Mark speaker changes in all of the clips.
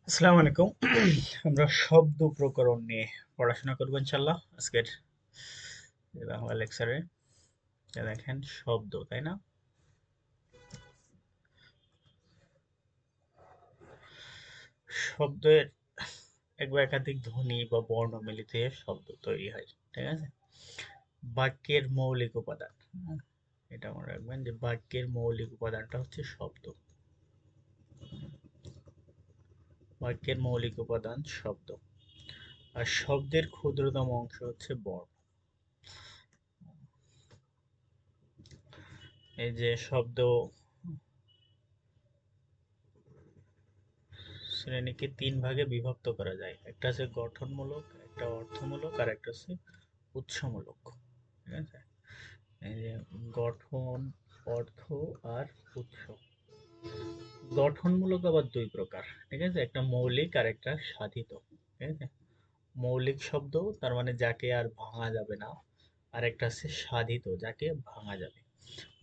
Speaker 1: আসসালামু আলাইকুম। আমরা শব্দ প্রকরণ নিয়ে পড়াশোনা করব ইনশাল্লাহ আজকের এই বাংলা লেকচারে। দেখেন শব্দ, তাই না? শব্দের এক বা একাধিক ধ্বনি বা বর্ণ মিলিত হয়ে শব্দ তৈরি হয়, ঠিক আছে? বাক্যের মৌলিক উপাদান, হ্যাঁ, এটা মনে রাখবেন যে বাক্যের মৌলিক উপাদানটা হচ্ছে শব্দ। বাক্যের মৌলিক উপাদান শব্দ, আর শব্দের ক্ষুদ্রতম অংশ হচ্ছে বর্ণ। এই যে শব্দ শ্রেণীকে তিন ভাগে বিভক্ত করা যায়, একটা হচ্ছে গঠনমূলক, একটা অর্থমূলক, আর একটা হচ্ছে উৎসমূলক, ঠিক আছে? এই যে গঠন, অর্থ আর উৎস। গঠনমূলক আবার দুই প্রকার, ঠিক আছে? একটা মৌলিক আর একটা সাধিত, ঠিক আছে? মৌলিক শব্দ তার মানে যাকে আর ভাঙা যাবে না, আর একটা হচ্ছে সাধিত, যাকে ভাঙা যাবে।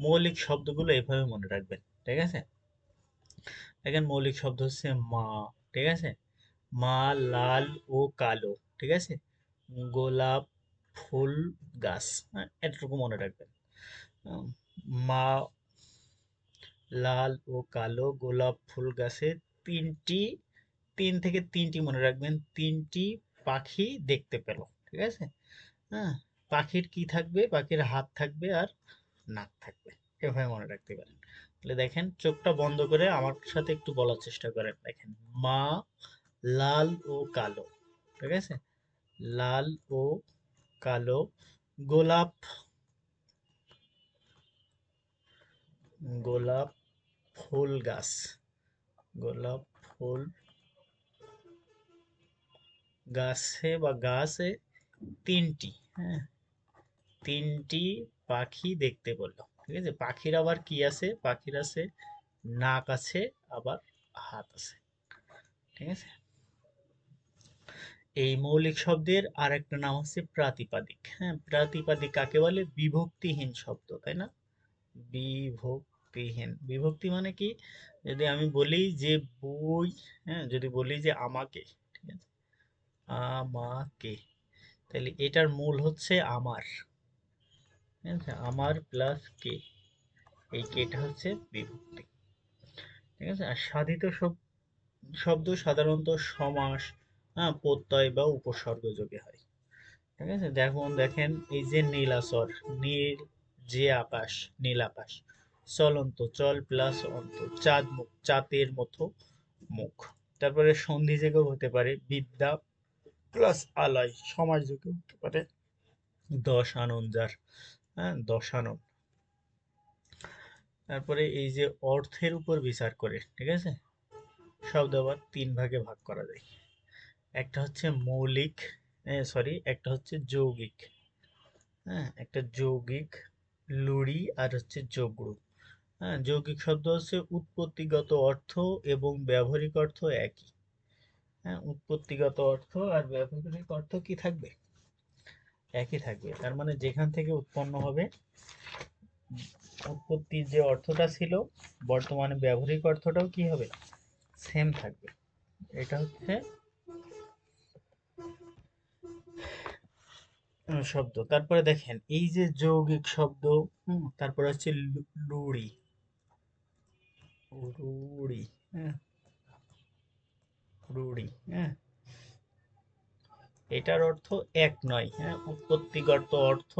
Speaker 1: মৌলিক শব্দগুলো এভাবে মনে রাখবেন, ঠিক আছে? দেখেন মৌলিক শব্দ হচ্ছে মা, ঠিক আছে? মা, লাল ও কালো, ঠিক আছে? গোলাপ ফুল গাছ, হ্যাঁ, এতটুকু মনে রাখবেন। উম, মা, লাল ও কালো গোলাপ ফুল গাছে তিনটি, তিন থেকে তিনটি মনে রাখবেন, তিনটি পাখি দেখতে পেল, ঠিক আছে? হ্যাঁ, পাখির কি থাকবে? পাখির হাত থাকবে আর নাক থাকবে। এভাবে মনে রাখতে পারেন। তাহলে দেখেন চোখটা বন্ধ করে আমার সাথে একটু বলার চেষ্টা করেন। দেখেন মা, লাল ও কালো, ঠিক আছে? লাল ও কালো গোলাপ, গোলাপ ফুল গাছ, গোলাপ ফুল গাছে বা গাছে তিনটি, হ্যাঁ, তিনটি পাখি দেখতে পেলো, ঠিক আছে? পাখির আবার কি আছে? পাখির আছে নাক আছে, আবার হাত আছে, ঠিক আছে? এই মৌলিক শব্দের আরেকটা নাম হচ্ছে প্রাতিপাদিক। হ্যাঁ, প্রাতিপাদিক কাকে বলে? বিভক্তিহীন শব্দ, তাই না? বিভক্তিহীন, বিভক্তি মানে কি? যদি আমি বলি যে বই, হ্যাঁ, যদি বলি যে আমাকে, ঠিক আছে? আমাকে, তাহলে এটার মূল হচ্ছে আমার, ঠিক আছে? আমার প্লাস কে, এই কেটা হচ্ছে বিভক্তি, ঠিক আছে? আর সাধিত শব্দ সাধারণত সমাস, হ্যাঁ, প্রত্যয় বা উপসর্গ যোগে হয়, ঠিক আছে? দেখেন এই যে নীলাচল, নীল যে আকাশ, নীল আকাশ। চলন্ত, চল প্লাস অন্ত, চাঁদ মুখ, চাঁদের মতো মুখ। তারপরে সন্ধি যোগেও হতে পারে বিদ্যা প্লাস আলয়, সমাস যোগেও হতে পারে দশ আনন যার, হ্যাঁ, দশানন। তারপরে এই যে অর্থের উপর বিচার করে, ঠিক আছে, শব্দ আবার তিন ভাগে ভাগ করা যায়। একটা হচ্ছে মৌলিক, সরি, একটা হচ্ছে যৌগিক, হ্যাঁ, একটা যৌগিক, লুড়ি আর হচ্ছে যোগড়ু। হ্যাঁ, যৌগিক শব্দ হচ্ছে উৎপত্তিগত অর্থ এবং ব্যবহারিক অর্থ একই। হ্যাঁ, উৎপত্তিগত অর্থ আর ব্যবহারিক অর্থ কি থাকবে? একই থাকবে। তার মানে যেখান থেকে উৎপন্ন হবে, উৎপত্তির যে অর্থটা ছিল, বর্তমানে ব্যবহারিক অর্থটাও কি হবে? সেম থাকবে। এটা হচ্ছে শব্দ। তারপরে দেখেন এই যে যৌগিক শব্দ, তারপরে হচ্ছে লুড়ি, রুড়ি, হ্যাঁ, রুড়ি, হ্যাঁ, এটার অর্থ এক নয়, হ্যাঁ, উৎপত্তিগত অর্থ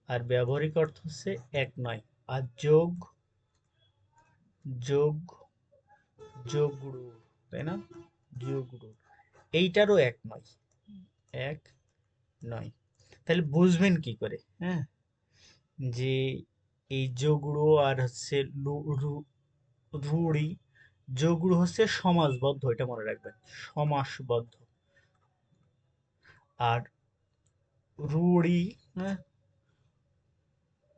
Speaker 1: আর ব্যবহারিক অর্থ হচ্ছে এক নয়। আর যোগ, যোগ, যোগড়ু, তাই না? যোগড়ু, এইটারও এক নয়, এক নয়। তাহলে বুঝবেন কি করে, হ্যাঁ, যে এই যোগড়ু আর হচ্ছে রুড়ি, যোগড়ু হচ্ছে সমাসবদ্ধ, এটা মনে রাখবেন, সমাসবদ্ধ। আর রুড়ি, হ্যাঁ,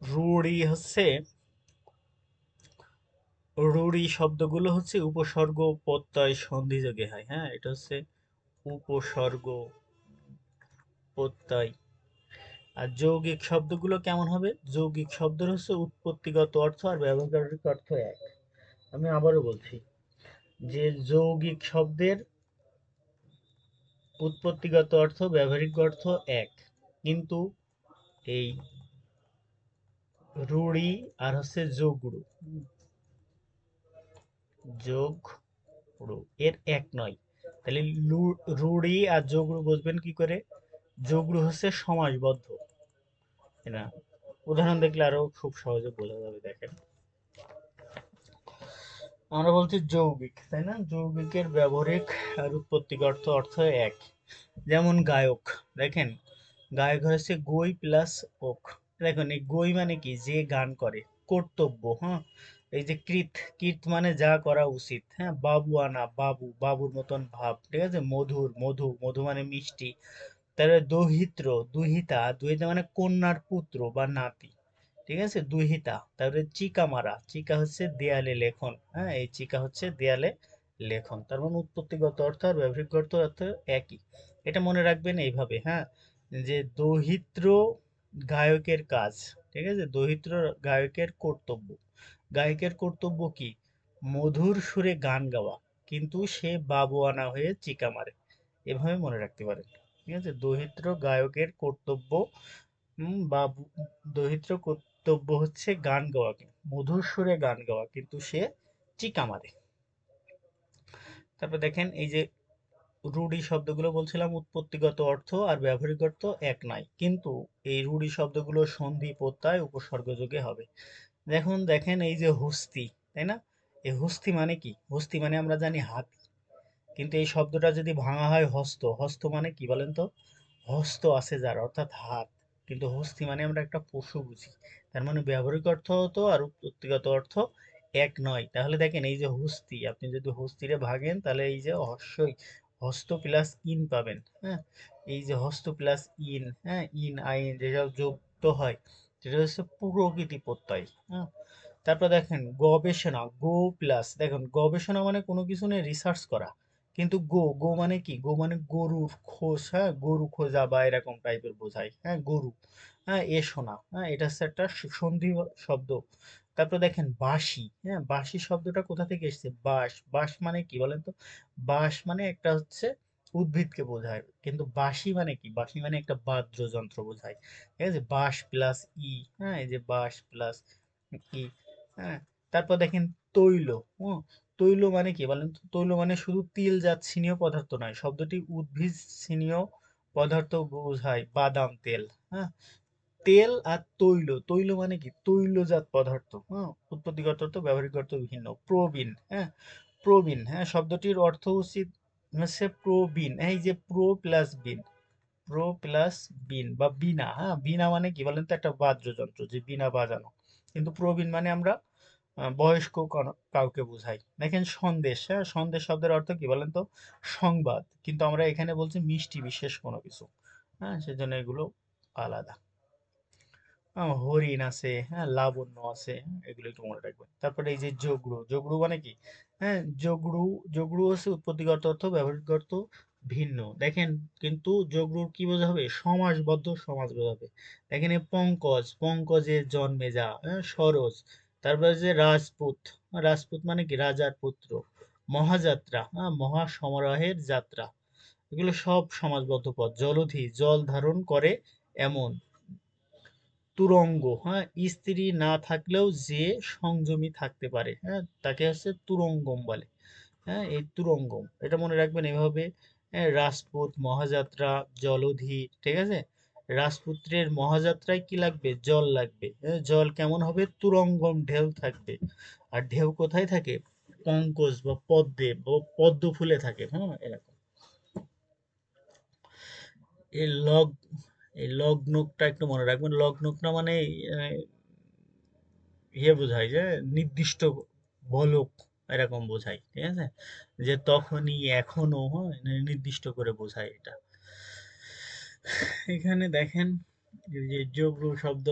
Speaker 1: রুড়ি হচ্ছে, রুড়ি শব্দগুলো হচ্ছে উপসর্গ প্রত্যয় সন্ধিযোগে হয়, হ্যাঁ, এটা হচ্ছে উপসর্গ প্রত্যয়। আর যৌগিক শব্দগুলো কেমন হবে? যৌগিক শব্দের হচ্ছে উৎপত্তিগত অর্থ আর ব্যবহারিক অর্থ এক। আমি আবারও বলছি, যে যৌগিক শব্দের উৎপত্তিগত অর্থ ব্যবহারিক অর্থ এক, কিন্তু এই রুড়ি আর হচ্ছে যোগড়ু, যোগড়ু এর এক নয়। তাহলে রুড়ি আর যোগড়ু বুঝবেন কি করে? যোগড়ু হচ্ছে সমাসবদ্ধ, না উদাহরণ দেখলে আরো খুব সহজে বোঝা যাবে। দেখেন, আমরা বলছি যৌগিক, তাই না? যৌগিকের ব্যবহারিক আর উৎপত্তিগত অর্থ এক। যেমন গায়ক, দেখেন গায়ক হচ্ছে গই প্লাস ওক। দেখুন এই গই মানে কি? যে গান করে। কর্তব্য, হ্যাঁ, এই যে কৃত, কৃত মানে যা করা উচিত, হ্যাঁ। বাবুয়ানা, বাবু, বাবুর মতন ভাব, ঠিক আছে। মধুর, মধু, মধু মানে মিষ্টি। তারপরে দহিত্র, দুহিতা, দুহিতা মানে কন্যার পুত্র বা নাতি, ঠিক আছে, দুহিতা। তারপরে চিকা মারা, চিকা হচ্ছে দেয়ালে লেখন, হ্যাঁ, এই চিকা হচ্ছে দেয়ালে লেখন। তার মানে উৎপত্তিগত অর্থ আর ব্যবহারিক অর্থ একই। এটা মনে রাখবেন এইভাবে, হ্যাঁ, যে দহিত্র গায়কের কাজ, ঠিক আছে, দহিত্র গায়কের কর্তব্য। গায়কের কর্তব্য কি? মধুর সুরে গান গাওয়া, কিন্তু সে বাবুয়ানা হয়ে চিকা মারে। এভাবে মনে রাখতে পারেন, ঠিক আছে। দহিত্র গায়কের কর্তব্য, বাবু, দরিদ্র কর্তব্য হচ্ছে গান গাওয়া, মধুর সুরে গান গাওয়া, কিন্তু সে চিকা মারে। তারপর দেখেন এই যে রুড়ি শব্দগুলো বলছিলাম, উৎপত্তিগত অর্থ আর ব্যবহারিক অর্থ এক নয়, কিন্তু এই রুড়ি শব্দগুলো সন্ধি প্রত্যয় উপসর্গযোগে হবে। দেখুন, দেখেন এই যে হস্তি, তাই না? এই হস্তি মানে কি? হস্তি মানে আমরা জানি হাতি, কিন্তু এই শব্দটা যদি ভাঙা হয় হস্ত, হস্ত মানে কি বলেন তো? হস্ত আছে যার, অর্থাৎ হাত। কিন্তু হস্তি মানে আমরা একটা পশু বুঝি। তার মানে ব্যবহারিক অর্থ হতো আর ব্যক্তিগত অর্থ এক নয়। তাহলে দেখেন এই যে হস্তি, আপনি যদি হস্তিরে ভাগেন তাহলে এই যে হস্যই, হস্ত প্লাস ইন পাবেন, হ্যাঁ। এই যে হস্ত প্লাস ইন, হ্যাঁ, ইন আইন যেসব যুক্ত হয় সেটা হচ্ছে প্রকৃতি প্রত্যয়, হ্যাঁ। তারপর দেখেন গবেষণা, গো প্লাস, দেখুন গবেষণা মানে কোনো কিছু নিয়ে রিসার্চ করা, কিন্তু গো, গো মানে কি? গো মানে গরুর খোঁজ, হ্যাঁ, গরু খোঁজা বা এরকম টাইপের বোঝায়, হ্যাঁ, গরু, হ্যাঁ, এ শোনা, হ্যাঁ, এটা হচ্ছে একটা সন্ধি শব্দ। তারপর দেখেন বাঁশি, হ্যাঁ, বাঁশি শব্দটা কোথা থেকে এসেছে? বাঁশ, বাঁশ মানে কি বলেন তো? বাঁশ মানে একটা হচ্ছে উদ্ভিদকে বোঝায়, কিন্তু বাঁশি মানে কি? বাঁশি মানে একটা বাদ্যযন্ত্র বোঝায়, ঠিক আছে। বাঁশ প্লাস ই, হ্যাঁ, এই যে বাঁশ প্লাস ই, হ্যাঁ। তারপর দেখেন তৈল, হুম, তৈল মানে কি বলেন তো? তৈল মানে শুধু তিলজাত স্নেহ পদার্থ নয়, শব্দটি উদ্ভিদ স্নেহ পদার্থ বোঝায়, বাদাম তেল, হ্যাঁ। তেল আর তৈল, তৈল মানে কি? তৈলজাত পদার্থ, হ্যাঁ। উৎপত্তিগত অর্থ ব্যবহারিক অর্থ ভিন্ন। প্রবীণ, হ্যাঁ, প্রবীণ, হ্যাঁ, শব্দটির অর্থ উচিত হচ্ছে প্রবীণ, এই যে pro plus been, pro plus been বা বিনা, হ্যাঁ। বিনা মানে কি বলেন তো? একটা বাদ্যযন্ত্র, যে বিনা বাজানো। কিন্তু প্রবীণ মানে আমরা বয়স্ক কাউকে বোঝাই। দেখেন সন্দেশ, হ্যাঁ, সন্দেশ শব্দের অর্থ কি বলেন তো? সংবাদ, কিন্তু আমরা এখানে বলছি মিষ্টি বিশেষ কোনো কিছু, হ্যাঁ, সেজন্য এগুলো আলাদা। হরিণ আছে, হ্যাঁ, লাবণ্য আছে, এগুলো একটু মনে রাখবেন। তারপরে এই যে যোগড়ু, যোগড়ু মানে কি? হ্যাঁ, যোগড়ু, যোগড়ু হচ্ছে উৎপত্তিগত অর্থ ব্যবহারিক অর্থ ভিন্ন। দেখেন, কিন্তু যোগড়ুর কি বোঝাবে? সমাসবদ্ধ সমাজ বোঝাবে। দেখেন এই পঙ্কজ, পঙ্কজে জন্মে যা, হ্যাঁ, সরোজ। তারপরে যে রাজপুত, রাজপুত মানে কি? রাজার পুত্র। মহাযাত্রা, হ্যাঁ, মহা সমারোহের যাত্রা। এগুলো সব সমাজবদ্ধ পদ। জলধি, জল ধারণ করে এমন। তুরঙ্গ, হ্যাঁ, স্ত্রী না থাকলেও যে সংযমী থাকতে পারে, হ্যাঁ, তাকে হচ্ছে তুরঙ্গম বলে, হ্যাঁ, এই তুরঙ্গম এটা মনে রাখবেন এভাবে। হ্যাঁ, রাজপুত, মহাযাত্রা, জলধি, ঠিক আছে। রাজপুত্রের মহাযাত্রায় কি লাগবে? জল লাগবে, হ্যাঁ, জল কেমন হবে? তুরঙ্গম, ঢেউ থাকবে। আর ঢেউ কোথায় থাকে? পঙ্কজ বা পদ্মে বা পদ্ম ফুলে থাকে, হ্যাঁ, এরকম। এই লগ, এই লগ নোকটা একটু মনে রাখবেন। লগ নোকটা মানে ইয়ে বোঝায় যে নির্দিষ্ট বলক, এরকম বোঝায়, ঠিক আছে। যে তখনই, এখনো, হ্যাঁ, নির্দিষ্ট করে বোঝায় এটা। এখানে দেখেন এই যে যোগরু শব্দ,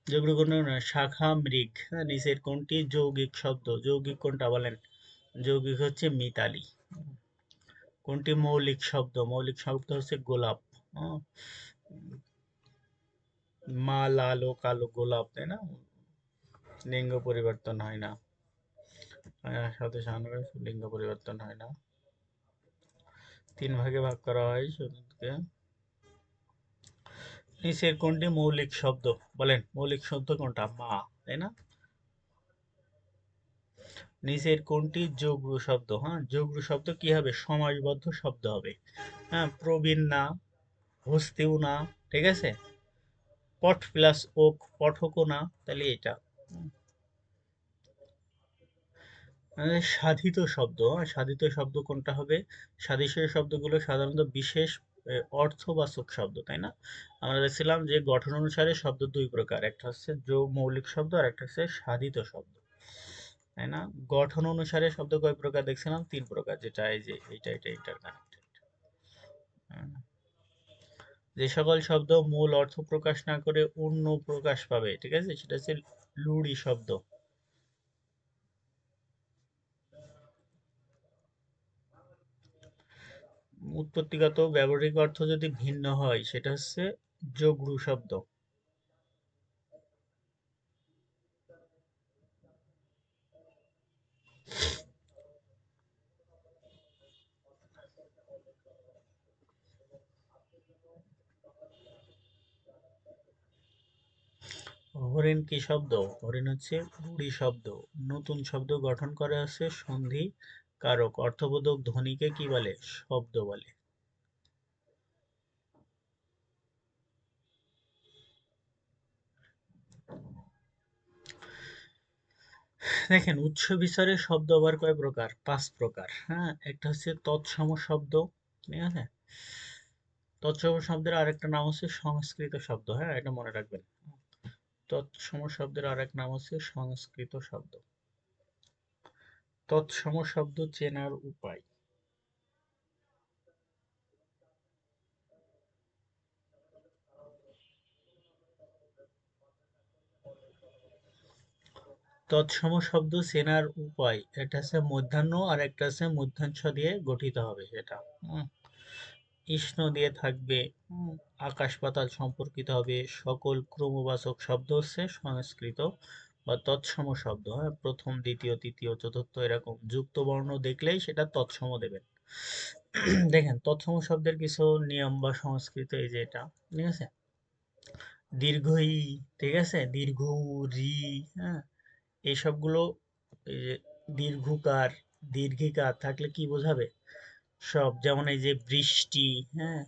Speaker 1: যোগরু কোন না, শাখা মৃগ, হ্যাঁ, নিচের কোনটি যৌগিক শব্দ? যৌগিক কোনটা বলেন? যৌগিক হচ্ছে মিতালি। কোনটি মৌলিক শব্দ? মৌলিক শব্দ হচ্ছে গোলাপ, হ্যাঁ। মা লাল ও কালো গোলাপ, তাই না? লিঙ্গ পরিবর্তন হয় না। সাথে সামনে লিঙ্গ পরিবর্তন হয় না। 3 ভাগে ভাগ করা হয় শব্দকে। নিচের কোনটি মৌলিক শব্দ? বলেন, মৌলিক শব্দ কোনটা? মা, তাই না? নিচের কোনটি যোগ্য শব্দ? হ্যাঁ, যোগ্য শব্দ কি হবে? সমাসবদ্ধ শব্দ হবে। হ্যাঁ, প্রবীণ না, হস্তিও না, ঠিক আছে? পঠ প্লাস ওক, পঠকও না, তাহলে এটা। সাধিত শব্দ, সাধিত শব্দ কোনটা হবে? সাধিত শব্দগুলো সাধারণত বিশেষ অর্থবাচক শব্দ, তাই না? আমরা দেখছিলাম যে গঠন অনুসারে শব্দ দুই প্রকার, একটা হচ্ছে মৌলিক শব্দ আর একটা হচ্ছে সাধিত শব্দ, তাই না? গঠন অনুসারে শব্দ কয় প্রকার দেখছিলাম? 3 প্রকার, যেটা এই যে এটা ইন্টারকানেক্টেড। যে সকল শব্দ মূল অর্থ প্রকাশ না করে অন্য প্রকাশ পাবে, ঠিক আছে, সেটা হচ্ছে লুড়ি শব্দ। উৎপত্তিগত ব্যবহারিক অর্থ যদি ভিন্ন হয় সেটা হচ্ছে যোগ্য শব্দ। হরিণ কি শব্দ? হরিণ হচ্ছে রূঢ়ি শব্দ। নতুন শব্দ গঠন করে আছে সন্ধি কারক। অর্থবোধক ধ্বনিকে কি বলে? শব্দ বলে। দেখেন, উৎস বিচারে শব্দ আবার কয় প্রকার? 5 প্রকার। হ্যাঁ, একটা হচ্ছে তৎসম শব্দ, ঠিক আছে? তৎসম শব্দের আরেকটা নাম হচ্ছে সংস্কৃত শব্দ। হ্যাঁ, এটা মনে রাখবেন। তৎসম শব্দের আরেক নাম হচ্ছে সংস্কৃত শব্দ। তৎসম শব্দ চেনার উপায়। তৎসম শব্দ চেনার উপায়, একটা আছে মধ্যাহ্ন আর একটা আছে মধ্যাংশ দিয়ে গঠিত হবে সেটা। হুম, ইষ্ণ দিয়ে থাকবে। আকাশ পাতাল সম্পর্কিত হবে। সকল ক্রমবাচক শব্দ হচ্ছে সংস্কৃত বা তৎসম শব্দ। হ্যাঁ, প্রথম, দ্বিতীয়, তৃতীয়, চতুর্থ এরকম যুক্ত বর্ণ দেখলেই সেটা তৎসম দেবেন। দেখেন, তৎসম শব্দের কিছু নিয়ম বা সংস্কৃত এই যে এটা, ঠিক আছে? দীর্ঘ ই, ঠিক আছে, দীর্ঘ উ, রি, হ্যাঁ, এইসবগুলো, এই যে দীর্ঘকার, দীর্ঘিকার থাকলে কি বোঝাবে? সব, যেমন এই যে বৃষ্টি, হ্যাঁ,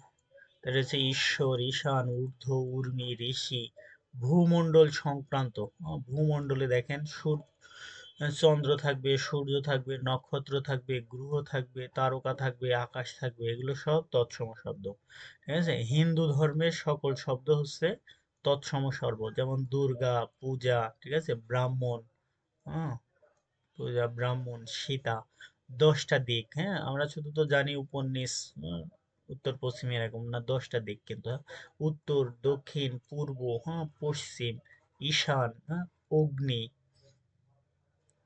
Speaker 1: তার হচ্ছে ঈশ্বর, ঈশান, ঊর্ধ্ব, ঊর্মি, ঋষি, ভূমণ্ডল সংক্রান্ত। ভূমণ্ডলে দেখেন চন্দ্র থাকবে, সূর্য থাকবে, নক্ষত্র থাকবে, গ্রহ থাকবে, তারকা থাকবে, আকাশ থাকবে, এগুলো সব তৎসম শব্দ, ঠিক আছে? হিন্দু ধর্মের সকল শব্দ হচ্ছে তৎসম শব্দ, যেমন দুর্গা পূজা, ঠিক আছে, ব্রাহ্মণ, হ্যাঁ, পূজা, ব্রাহ্মণ, সীতা। 10টা দিক, হ্যাঁ, আমরা শুধু তো জানি উপনিষ, উত্তর পশ্চিম এরকম না, 10টা দিক কিন্তু, হ্যাঁ? উত্তর, দক্ষিণ, পূর্ব, হ্যাঁ, পশ্চিম, ঈশান, হ্যাঁ, অগ্নি,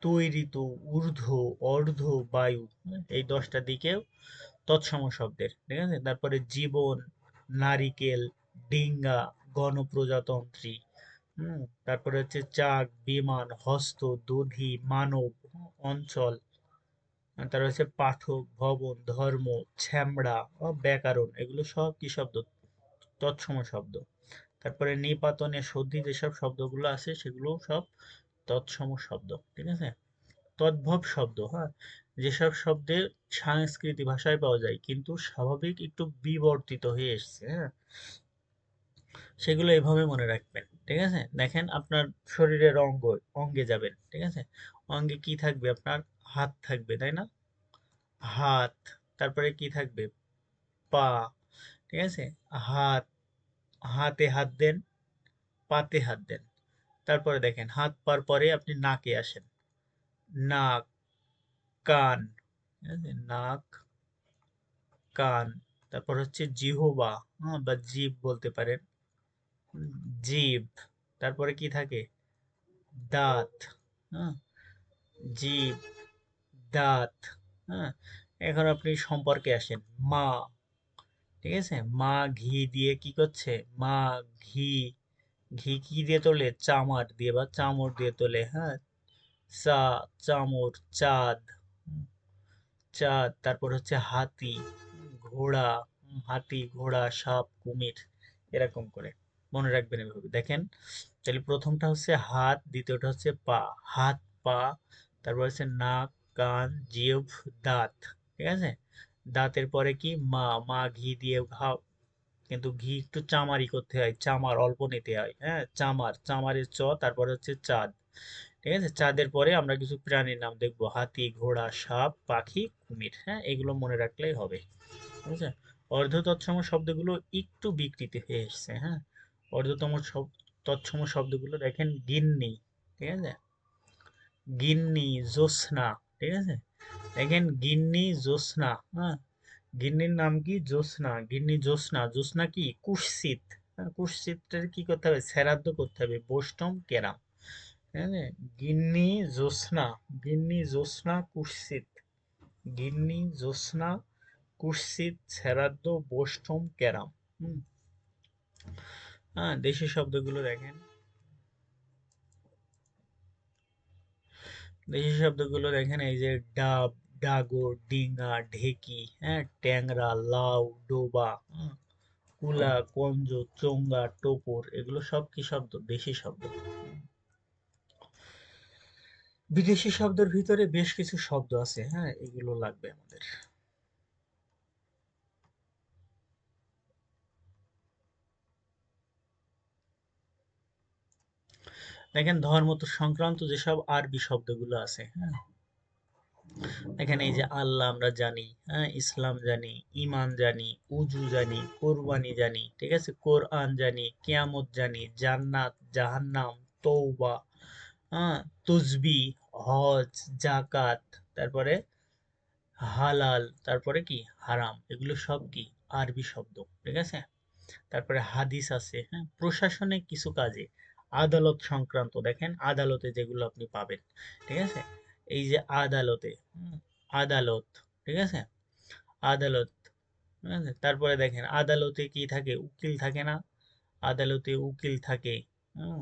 Speaker 1: তৈরিত, ঊর্ধ্ব, অর্ধ, বায়ু, হ্যাঁ? এই 10টা দিকেও তৎসম শব্দের, ঠিক আছে? তারপরে জীবন, নারিকেল, ডিঙ্গা, গণপ্রজাতন্ত্রী, তারপরে হচ্ছে চাক, বিমান, হস্ত, দধি, মানব, অঞ্চল, তার হচ্ছে পাঠক, ভবন, ধর্ম, ছ্যামড়া, ব্যাকরণ, এগুলো সব কি শব্দ? তৎসম শব্দ। তারপরে নিপাতনে, সন্ধি, যেসব শব্দগুলো আছে সেগুলো সব তৎসম শব্দ, ঠিক আছে? তদ্ভব শব্দ, হ্যাঁ, যেসব শব্দে সংস্কৃতি ভাষায় পাওয়া যায় কিন্তু স্বাভাবিক একটু বিবর্তিত হয়ে এসছে, হ্যাঁ, সেগুলো এভাবে মনে রাখবেন, ঠিক আছে? দেখেন, আপনার শরীরের অঙ্গে যাবেন, ঠিক আছে? অঙ্গে কি থাকবে? আপনার হাত থাকবে, তাই না? হাত। তারপরে কি থাকবে? পা, ঠিক আছে? হাত, হাতে হাত দেন, পাতে হাত দেন। তারপরে দেখেন, হাত পার পরে আপনি নাকে আসেন। নাক, কান, ঠিক আছে? নাক, কান। তারপর হচ্ছে জিহ্বা, হ্যাঁ, বা জিভ বলতে পারেন। জিভ। তারপরে কি থাকে? দাঁত, হ্যাঁ, জিভ, দাঁত, হ্যাঁ। এখন আপনি সম্পর্কে আসেন। মা, ঠিক আছে? মা ঘি দিয়ে কি করছে? মা ঘি, ঘি কি দিয়ে তোলে? চামার দিয়ে বা চামড় দিয়ে তোলে, হ্যাঁ। চা, চামর, চাঁদ, চাঁদ, তারপর হচ্ছে হাতি, ঘোড়া, হাতি, ঘোড়া, সাপ, কুমির, এরকম করে মনে রাখবেন এভাবে। দেখেন, তাহলে প্রথমটা হচ্ছে হাত, দ্বিতীয়টা হচ্ছে পা। হাত, পা, তারপর হচ্ছে নাক, কান, জিহ্ব, দাঁত। ঠিক আছে? দাঁতের পরে কি মা, মা ঘি দিয়ে ঘা, কিন্তু ঘি একটু চামারি করতে হয়, চামার অল্প নিতে হয়, হ্যাঁ, চামার, চামারের চ, তারপরে হচ্ছে চাঁদ। ঠিক আছে? চাঁদের পরে আমরা কিছু প্রাণীর নাম দেখবো, হাতি, ঘোড়া, সাপ, পাখি, কুমির। হ্যাঁ, এগুলো মনে রাখলেই হবে। ঠিক আছে? অর্ধ তৎসম শব্দগুলো একটু বিকৃতি হয়ে এসছে। হ্যাঁ, অর্ধতম তৎসম শব্দগুলো দেখেন, গিন্নি, ঠিক আছে, গিন্নি, জ্যোৎস্না, ঠিক আছে, দেখেন গিন্নি, জ্যোৎস্না, হ্যাঁ, গিন্নির নাম কি? জ্যোৎস্না। গিন্নি, জ্যোৎস্না, জ্যোৎস্না কি? কুৎসিত। হ্যাঁ, কুৎসিতটার কি করতে হবে? শ্রাদ্ধ করতে হবে, বোষ্টম কেরাম। ঠিক আছে? গিন্নি, জ্যোৎস্না, গিন্নি, জ্যোৎস্না, কুৎসিত, গিন্নি, জ্যোৎস্না, কুৎসিত, শ্রাদ্ধ, বোষ্টম কেরাম। হুম। হ্যাঁ, দেশি শব্দগুলো দেখেন, দেশি শব্দগুলো দেখেন, এই যে ডাব, ডাগর, ডিঙা, ঢেকি, হ্যাঁ, ট্যাংরা, লাউ, ডোবা, কুলা, কঞ্জ, চোঙ্গা, টোপর, এগুলো সব কি শব্দ? দেশি শব্দ। বিদেশি শব্দের ভিতরে বেশ কিছু শব্দ আছে, হ্যাঁ, এগুলো লাগবে আমাদের। দেখেন, ধর্ম তো সংক্রান্ত যেসব আরবি শব্দগুলো আছে, হ্যাঁ, দেখেন এই যে আল্লাহ আমরা জানি, হ্যাঁ, ইসলাম জানি, ইমান জানি, উজু জানি, কোরবানি জানি, ঠিক আছে, কোরআন জানি, কিয়ামত জানি, জান্নাত, জাহান্নাম, তৌবা, হ্যাঁ, তুসবি, হজ, জাকাত, তারপরে হালাল, তারপরে কি হারাম, এগুলো সব কি আরবি শব্দ। ঠিক আছে? তারপরে হাদিস আছে, হ্যাঁ, প্রশাসনিক কিছু কাজে, আদালত সংক্রান্ত, দেখেন আদালতে যেগুলো আপনি পাবেন। ঠিক আছে? এই যে আদালতে, আদালত, ঠিক আছে, আদালত, ঠিক আছে? তারপরে দেখেন আদালতে কি থাকে? উকিল থাকে না? আদালতে উকিল থাকে। হুম,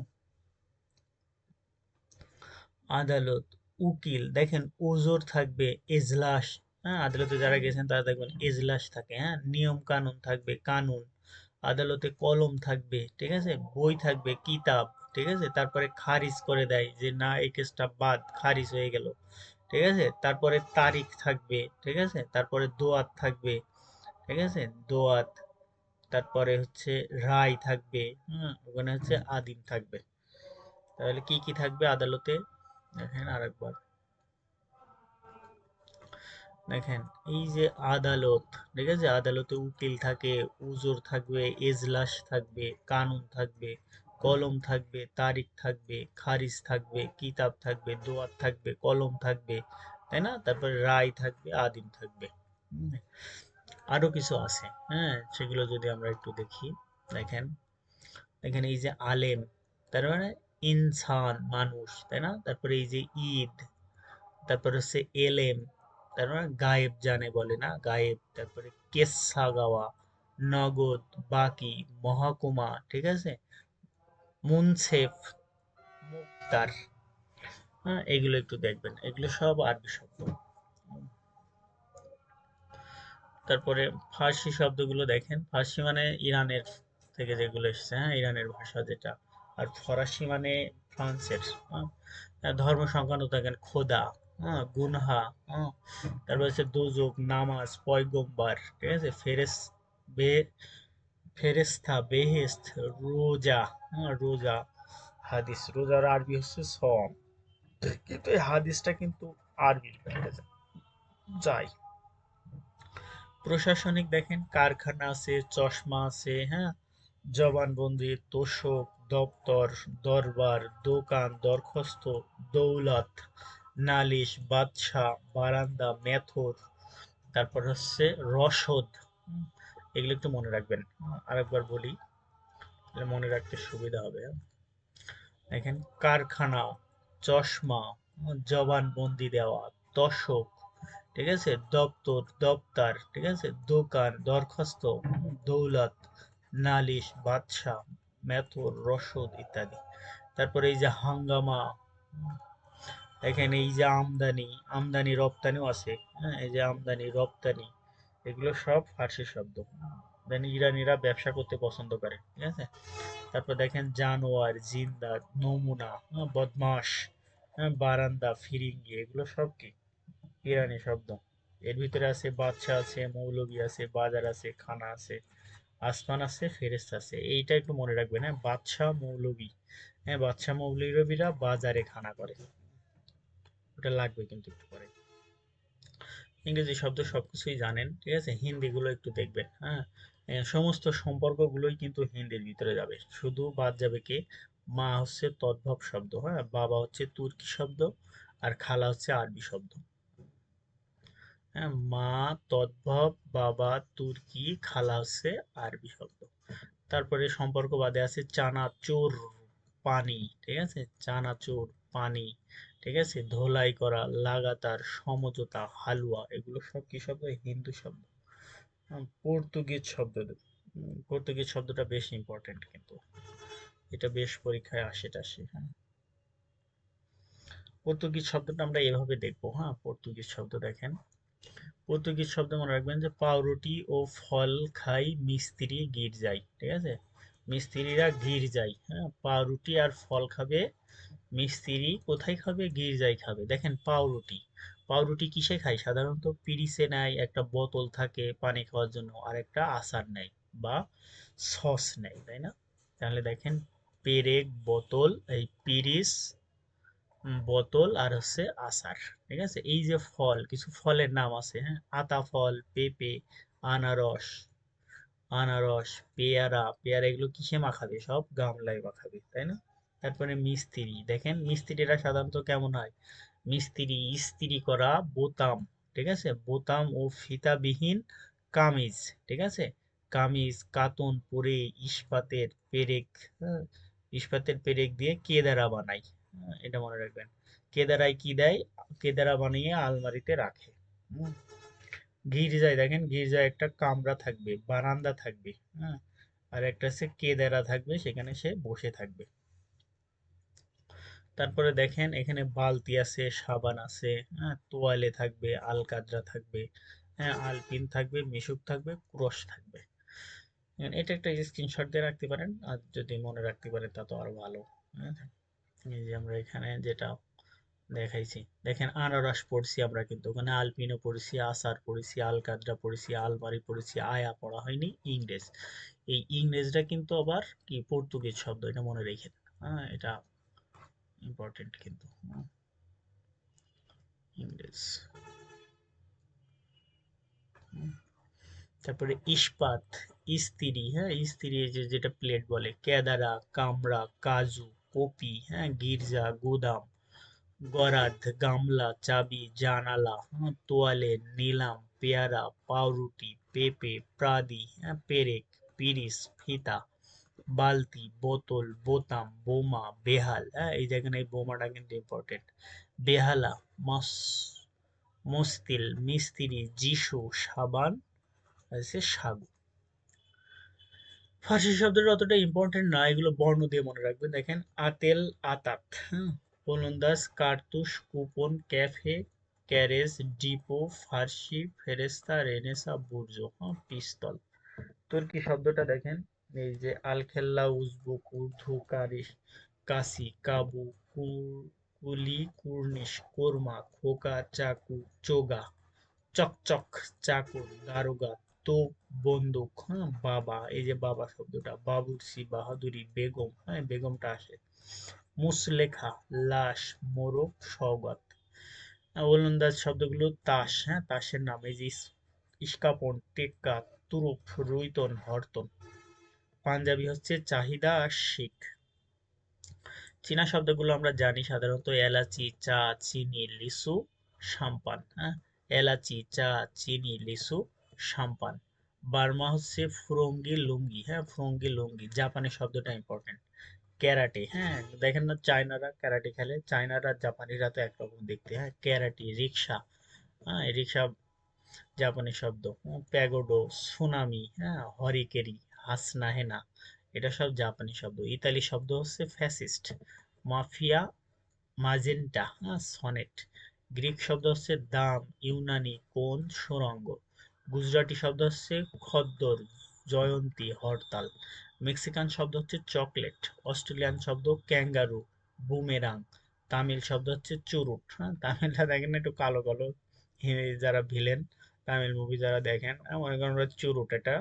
Speaker 1: আদালত, উকিল, দেখেন ওজোর থাকবে, এজলাস, হ্যাঁ, আদালতে যারা গেছেন তারা দেখবেন এজলাস থাকে, হ্যাঁ, নিয়ম কানুন থাকবে, কানুন, আদালতে কলম থাকবে, ঠিক আছে, বই থাকবে, কিতাব, ঠিক আছে, তারপরে খারিজ করে দেয় যে না, এই কেসটা বাদ, খারিজ হয়ে গেল। ঠিক আছে? তারপরে তারিখ থাকবে, ঠিক আছে, তারপরে দোয়াত থাকবে, ঠিক আছে, দোয়াত, তারপরে হচ্ছে রায় থাকবে, ওখানে হচ্ছে আদিম থাকবে। তাহলে কি কি থাকবে আদালতে? দেখেন আরেকবার, দেখেন এই যে আদালত, ঠিক আছে, আদালতে উকিল থাকে, উজুর থাকবে, এজলাস থাকবে, কানুন থাকবে, কলম থাকবে, তারিখ থাকবে, খারিজ থাকবে, কিতাব থাকবে, দোয়াত থাকবে, কলম থাকবে, তাই না? তারপরে রায় থাকবে, আদিম থাকবে। হুম, আরো কিছু আছে, হ্যাঁ, সেগুলো যদি আমরা একটু দেখি। দেখেন, দেখেন এই যে আলেম, তার মানে ইনসান, মানুষ, তাই না? তারপরে এই যে ঈদ, তারপর হচ্ছে এলেম, তার মানে গায়েব জানে বলে না, গায়েব। তারপরে কেচ্ছা গাওয়া, নগদ, বাকি, মহকুমা, ঠিক আছে, মুনসেফ, মুক্তার, হ্যাঁ, এগুলো একটু দেখবেন, এগুলো সব আরবি শব্দ। তারপরে ফার্সি শব্দগুলো দেখেন, ফার্সি মানে ইরানের থেকে যেগুলো এসেছে, হ্যাঁ, ইরানের ভাষা যেটা। আর ফরাসি মানে ফ্রান্সের। হ্যাঁ, ধর্ম সংক্রান্ত দেখেন, খোদা, হ্যাঁ, গুনহা, হ্যাঁ, তারপর হচ্ছে দোজক, নামাজ, পয়গম্বার, ঠিক আছে, বে ফেরেস্তা, বেহেস্ত, রোজা, হ্যাঁ, রোজা, হাদিস, রোজার আরবি হচ্ছে সম, কিন্তু এই হাদিসটা কিন্তু আরবি যায়। প্রশাসনিক দেখেন, কারখানা আছে, চশমা আছে, হ্যাঁ, জবানবন্দি, তোশক, দপ্তর, দরবার, দোকান, দরখাস্ত, দৌলত, নালিশ, বাদশা, বারান্দা, মেথর, তারপর হচ্ছে রসদ। হুম, এগুলো একটু মনে রাখবেন। আরেকবার বলি, তাহলে মনে রাখতে সুবিধা হবে। দেখেন, কারখানা, চশমা, জবানবন্দি দেওয়া, তোশক, ঠিক আছে, দপ্তর, দপ্তর, ঠিক আছে, দোকান, দরখাস্ত, দৌলত, নালিশ, বাদশা, মেথর, রসদ ইত্যাদি। তারপরে এই যে হাঙ্গামা, দেখেন এই যে আমদানি, আমদানি রপ্তানিও আছে। হ্যাঁ, এই যে আমদানি রপ্তানি, এগুলো সব ফার্সি শব্দ। দেন ইরানিরা ব্যবসা করতে পছন্দ করে, ঠিক আছে। তারপর দেখেন জানোয়ার, জিন্দা, নমুনা, বদমাস, বারান্দা, ফিরিঙ্গি, এগুলো সব কি ইরানি শব্দ। এর ভিতরে আছে বাদশা আছে, মৌলবি আছে, বাজার আছে, খানা আছে, আসমান আছে, ফেরেশতা আছে। এইটা একটু মনে রাখবেন, হ্যাঁ, বাদশা মৌলবি। হ্যাঁ, বাদশা মৌলবীরা বাজারে খানা করে। ওটা লাগবে কিন্তু একটু পরে। ইংরেজি শব্দ সবকিছুই জানেন, ঠিক আছে। হিন্দিগুলো একটু দেখবেন, হ্যাঁ। সমস্ত সম্পর্কগুলোই কিন্তু হিন্দির ভিতরে যাবে, শুধু বাদ যাবে কে, মা হচ্ছে তদ্ভব শব্দ, হ্যাঁ, বাবা হচ্ছে তুর্কি শব্দ, আর খালা হচ্ছে আরবি শব্দ। হ্যাঁ, মা তদ্ভব, বাবা তুর্কি, খালা হচ্ছে আরবি শব্দ। তারপরে সম্পর্ক বাদে আছে চানাচুর, পানি, ঠিক আছে, চানাচুর, পানি, ঠিক আছে, ধোলাই করা, লাগাতার, সমঝোতা, হালুয়া, এগুলো সব কি শব্দ, হিন্দু শব্দ। পর্তুগিজ শব্দ, পর্তুগিজ শব্দটা বেশ ইম্পর্টেন্ট কিন্তু, এটা বেশ পরীক্ষায় আসে টাসে, হ্যাঁ। পর্তুগিজ শব্দটা আমরা এভাবে দেখবো, হ্যাঁ। পর্তুগিজ শব্দ দেখেন, পর্তুগিজ শব্দ মনে রাখবেন যে পাউরুটি ও ফল খাই মিস্ত্রি গির্জায়, ঠিক আছে। মিস্ত্রিরা গির্জায়, হ্যাঁ, পাউরুটি আর ফল খাবে। মিস্ত্রি কোথায় খাবে, গির্জায় খাবে। দেখেন পাউরুটি, পাউরুটি কিসে খায় সাধারণত, পিরিচে নেয়, একটা বোতল থাকে পানি খাওয়ার জন্য, আর একটা আচার নেয় বা সস নেয়, তাই না। তাহলে দেখেন পেরেক, বোতল, এই পিরিচ, বোতল, আর হচ্ছে আচার, ঠিক আছে। এই যে ফল, কিছু ফলের নাম আছে, হ্যাঁ, আতা ফল, পেঁপে, আনারস, আনারস, পেয়ারা, পেয়ারা, এগুলো কিসে মাখাবে, সব গামলায় মাখাবে, তাই না। তারপরে মিস্ত্রি, দেখেন মিস্ত্রিরা সাধারণত কেমন হয়, মিস্ত্রি ইস্ত্রি করা বোতাম, ঠিক আছে, বোতাম ও ফিতাবিহীন কামিজ, ঠিক আছে, কামিজ কাতন পরে ইস্পাতের পেরেক, হ্যাঁ, ইস্পাতের পেরেক দিয়ে কেদারা বানায়, হ্যাঁ, এটা মনে রাখবেন। কেদারায় কি দেয়, কেদারা বানিয়ে আলমারিতে রাখে। হুম। গির্জায় দেখেন, গির্জায় একটা কামরা থাকবে, বারান্দা থাকবে, হ্যাঁ, আর একটা হচ্ছে কেদারা থাকবে, সেখানে সে বসে থাকবে। তারপরে দেখেন এখানে বালতি আছে, সাবান আছে, হ্যাঁ, তোয়ালে থাকবে, আলকাতরা থাকবে, হ্যাঁ, আলপিন থাকবে, মিশুক থাকবে, ক্রস থাকবে। এটা একটা স্ক্রিনশট দিয়ে রাখতে পারেন, আর যদি মনে রাখতে পারেন তা তো আরো ভালো, হ্যাঁ। এই যে আমরা এখানে যেটা দেখাইছি, দেখেন আনারস পড়ছি আমরা, কিন্তু ওখানে আলপিনো পড়েছি, আসার পড়েছি, আলকাতরা পড়েছি, আলমারি পড়েছি, আয়া পড়া হয়নি, ইংরেজ। এই ইংরেজটা কিন্তু আবার কি পর্তুগিজ শব্দ, এটা মনে রেখে, হ্যাঁ, এটা ইম্পর্টেন্ট কিন্তু, ইংরেজ। হুম। তারপরে ইস্পাত, ইস্ত্রি, হ্যাঁ, ইস্ত্রি, এই যে যেটা প্লেট বলে, কেদারা, কামরা, কাজু, কপি, হ্যাঁ, গির্জা, গুদাম, গরাদ, গামলা, চাবি, জানালা, হ্যাঁ, তোয়ালে, নিলাম, পেয়ারা, পাউরুটি, পেঁপে, প্রাদি, হ্যাঁ, পেরেক, পিরিচ, ফিতা, বালতি, বোতল, বোতাম, বোমা, বেহাল, হ্যাঁ, এই যেখানে এই বোমাটা কিন্তু ইম্পর্টেন্ট। বেহালা, মস, মুস্তিল, মিস্ত্রি, যিশু, সাবান, আছে সাগু। ফার্সি শব্দটা অতটা ইম্পর্টেন্ট না, এগুলো বর্ণ দিয়ে মনে রাখবেন। দেখেন আতেল, আতাত, হ্যাঁ, ওলন্দাজ, কার্তুস, কুপন, ক্যাফে, ক্যারেজ, ডিপো, ফার্সি, ফেরেস্তা, রেনেসা, বুর্জ, হ্যাঁ, পিস্তল। তুর্কি শব্দটা দেখেন, এই যে আলখেল্লা, উজবুক, উর্দু, কারিশ, কাসি, কাবু, কুলি, কুর্নিশ, কোরমা, খোকা, চাকু, চোগা, চকচক, চাকর, দারোগা, তোপ, বন্দুক, হ্যাঁ, বাবা, এই যে বাবা শব্দটা, বাবুর্চি, বাহাদুরি, বেগম, হ্যাঁ, বেগমটা আসে, মুসলেখা, লাশ, মোরগ, সওগাত। ওলন্দাজ শব্দগুলো তাস, হ্যাঁ, তাসের নাম, এই যে ইস্কাপন, টেক্কা, তুরুপ, রুইতন, হরতন। পাঞ্জাবি হচ্ছে চাহিদা আর শিখ। চীনা শব্দগুলো আমরা জানি সাধারণত এলাচি, চা, চিনি, লিচু, সাম্পান, হ্যাঁ, এলাচি, চা, চিনি, লিচু, সাম্পান। বার্মা হচ্ছে ফুরঙ্গি, লুঙ্গি, হ্যাঁ, ফুরঙ্গি, লুঙ্গি। জাপানি শব্দটা ইম্পর্টেন্ট, ক্যারাটে, হ্যাঁ, দেখেন না চায়নারা ক্যারাটে খেলে, চায়নারা জাপানিরা তো একরকম দেখতে, হ্যাঁ, ক্যারাটি, রিক্সা, হ্যাঁ, এই রিক্সা জাপানি শব্দ। প্যাগোডো, সুনামি, হ্যাঁ, হরিকেরি, হাসনা, হেনা, এটা সব জাপানি শব্দ। ইতালি শব্দ হচ্ছে ফ্যাসিস্ট, মাফিয়া, মাজেন্টা, হ্যাঁ সনেট। গ্রিক শব্দ হচ্ছে দাম, ইউনানি কোন, সুড়ঙ্গ। গুজরাটি শব্দ হচ্ছে খদ্দর, জয়ন্তী, হরতাল। মেক্সিকান শব্দ হচ্ছে চকলেট। অস্ট্রেলিয়ান শব্দ ক্যাঙ্গারু, বুমেরাং। তামিল শব্দ হচ্ছে চুরুট, হ্যাঁ তামিলটা দেখেন না একটু কালো কালো, যারা ভিলেন তামিল মুভি যারা দেখেন, মনে করেন ওরা চুরুট, এটা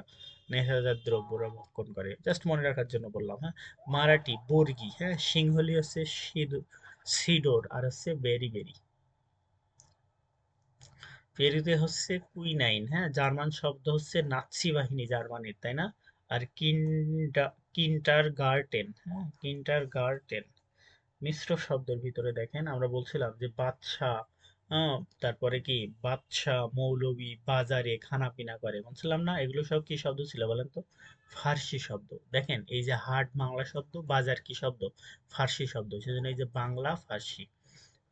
Speaker 1: নেশাজাত দ্রব্য ওরা ভক্ষণ করে, জাস্ট মনে রাখার জন্য বললাম, হ্যাঁ। মারাঠি বর্গি, হ্যাঁ। সিংহলি হচ্ছে সিডোর, আর হচ্ছে বেরি বেরি। পেরুতে হচ্ছে কুইনাইন, হ্যাঁ। জার্মান শব্দ হচ্ছে নাৎসি বাহিনী, জার্মানির, তাই না? আর কিন্টার গার্টেন, হ্যাঁ কিন্টার গার্টেন। মিশ্র শব্দের ভিতরে দেখেন আমরা বলছিলাম যে বাদশা, তারপরে কি বাদশা, মৌলবি, বাজারে খানাপিনা করে বলছিলাম না, এগুলো সব কি শব্দ ছিল বলেন তো? ফার্সি শব্দ। দেখেন এই যে হাট বাংলা শব্দ, বাজার কি শব্দ? ফার্সি শব্দ, সেজন্য এই যে বাংলা ফার্সি,